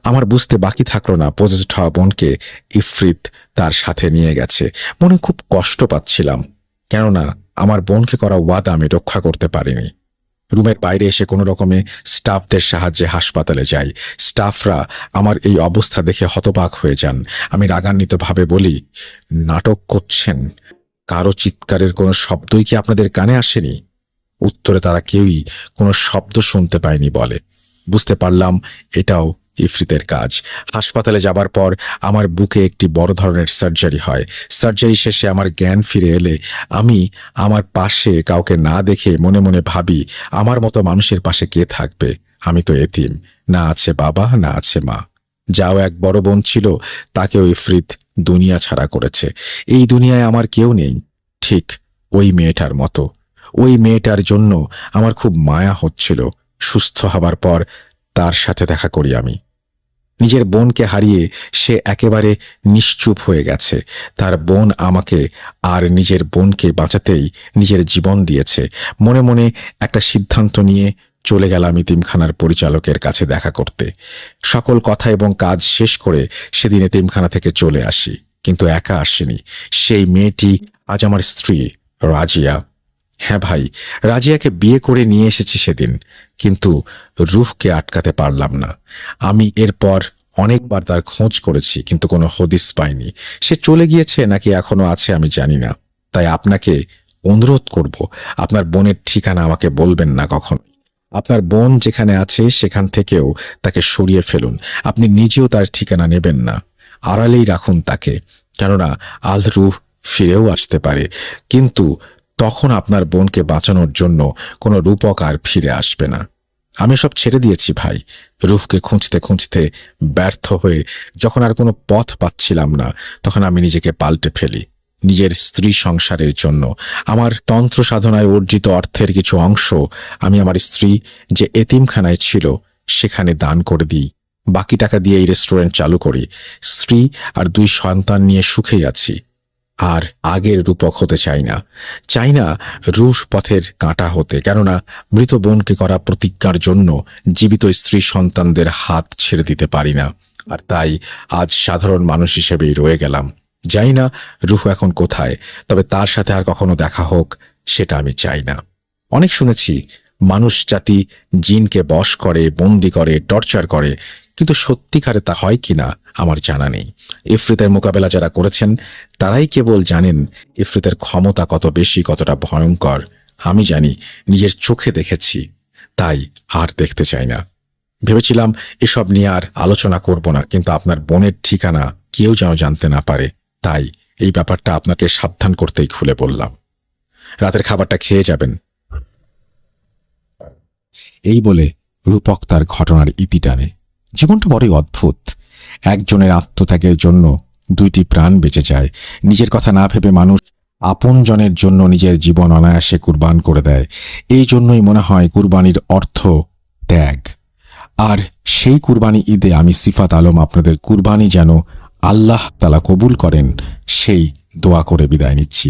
আমার বুঝতে বাকি থাকলো না পজেসড হওয়া বোনকে ইফরিত তার সাথে নিয়ে গেছে। মনে খুব কষ্ট পাচ্ছিলাম, কেননা আমার বোনকে করা ওয়াদা আমি রক্ষা করতে পারিনি। রুমের বাইরে এসে কোনো রকমে স্টাফদের সাহায্যে হাসপাতালে যাই। স্টাফরা আমার এই অবস্থা দেখে হতবাক হয়ে যান। আমি রাগান্বিতভাবে বলি, নাটক করছেন? কারো চিৎকারের কোনো শব্দই কি আপনাদের কানে আসেনি? উত্তরে তারা কেউই কোনো শব্দ শুনতে পায়নি বলে। বুঝতে পারলাম এটাও ইফরিতের কাজ। হাসপাতালে যাবার পর আমার বুকে একটি বড় ধরনের সার্জারি হয়। সার্জারি শেষে আমার জ্ঞান ফিরে এলে আমি আমার পাশে কাউকে না দেখে মনে মনে ভাবি, আমার মতো মানুষের পাশে কে থাকবে? আমি তো এতিম, না আছে বাবা না আছে মা। যাও এক বড় বোন ছিল, তাকেও ইফরিত দুনিয়া ছাড়া করেছে। এই দুনিয়ায় আমার কেউ নেই, ঠিক ওই মেয়েটার মতো। ওই মেয়েটার জন্য আমার খুব মায়া হচ্ছিল। সুস্থ হবার পর তার সাথে দেখা করি আমি। নিজের বোনকে হারিয়ে সে একেবারে নিশ্চুপ হয়ে গেছে। তার বোন আমাকে আর নিজের বোনকে বাঁচাতেই নিজের জীবন দিয়েছে। মনে মনে একটা সিদ্ধান্ত নিয়ে চলে গেলাম এতিমখানার পরিচালকের কাছে দেখা করতে। সকল কথা এবং কাজ শেষ করে সেদিন এতিমখানা থেকে চলে আসি, কিন্তু একা আসিনি। সেই মেয়েটি আজ আমার স্ত্রী রাজিয়া। হ্যাঁ ভাই, রাজিয়াকে বিয়ে করে নিয়ে এসেছি সেদিন, কিন্তু রুহকে আটকাতে পারলাম না। আমি এরপর অনেকবার তার খোঁজ করেছি, কিন্তু কোনো হদিস পাইনি। সে চলে গিয়েছে নাকি এখনো আছে আমি জানি না। তাই আপনাকে অনুরোধ করব, আপনার বোনের ঠিকানা আমাকে বলবেন না কখনো। আপনার বোন যেখানে আছে সেখান থেকেও তাকে সরিয়ে ফেলুন। আপনি নিজেও তার ঠিকানা নেবেন না, আড়ালেই রাখুন তাকে, কেননা আল রুহ ফিরেও আসতে পারে, কিন্তু তখন আপনার বোনকে বাঁচানোর জন্য কোনো রূপক আর ফিরে আসবে না। আমি সব ছেড়ে দিয়েছি ভাই। রুহকে খুঁজতে খুঁজতে ব্যর্থ হয়ে যখন আর কোনো পথ পাচ্ছিলাম না, তখন আমি নিজেকে পাল্টে ফেলি। নিজের স্ত্রী সংসারের জন্য আমার তন্ত্র সাধনায় অর্জিত অর্থের কিছু অংশ আমি আমার স্ত্রী যে এতিমখানায় ছিল সেখানে দান করে দিই। বাকি টাকা দিয়ে এই রেস্টুরেন্ট চালু করি। স্ত্রী আর 2 সন্তান নিয়ে সুখেই আছি। আর আগের রূপক হতে চাই না রুহ পথের কাঁটা হতে, কেননা মৃত বোনকে করা প্রতিজ্ঞার জন্য জীবিত স্ত্রী সন্তানদের হাত ছেড়ে দিতে পারি না। আর তাই আজ সাধারণ মানুষ হিসেবেই রয়ে গেলাম। জানি না রুহ এখন কোথায়, তবে তার সাথে আর কখনো দেখা হোক সেটা আমি চাই না। অনেক শুনেছি মানুষ জাতি জিনকে বশ করে, বন্দি করে, টর্চার করে, কিন্তু সত্যিকারে তা হয় কিনা আমার জানা নেই। ইফরিতের মোকাবেলা যারা করেছেন তারাই কেবল জানেন ইফরিতের ক্ষমতা কত বেশি, কতটা ভয়ঙ্কর। আমি জানি, নিজের চোখে দেখেছি, তাই আর দেখতে চাই না। ভেবেছিলাম এসব নিয়ে আর আলোচনা করব না, কিন্তু আপনার বোনের ঠিকানা কেউ যেন জানতে না পারে, তাই এই ব্যাপারটা আপনাকে সাবধান করতেই খুলে বললাম। রাতের খাবারটা খেয়ে যাবেন। এই বলে রূপক তার ঘটনার ইতি টানে। জীবনটা বড়ই অদ্ভুত। একজনের আত্মত্যাগের জন্য 2টি প্রাণ বেঁচে যায়। নিজের কথা না ভেবে মানুষ আপনজনের জন্য নিজের জীবন অনায়াসে কুরবান করে দেয়। এই জন্যই মনে হয় কুরবানির অর্থ ত্যাগ। আর সেই কুরবানি ঈদে আমি সিফাত আলম আপনাদের কুরবানি যেন আল্লাহ তাআলা কবুল করেন সেই দোয়া করে বিদায় নিচ্ছি।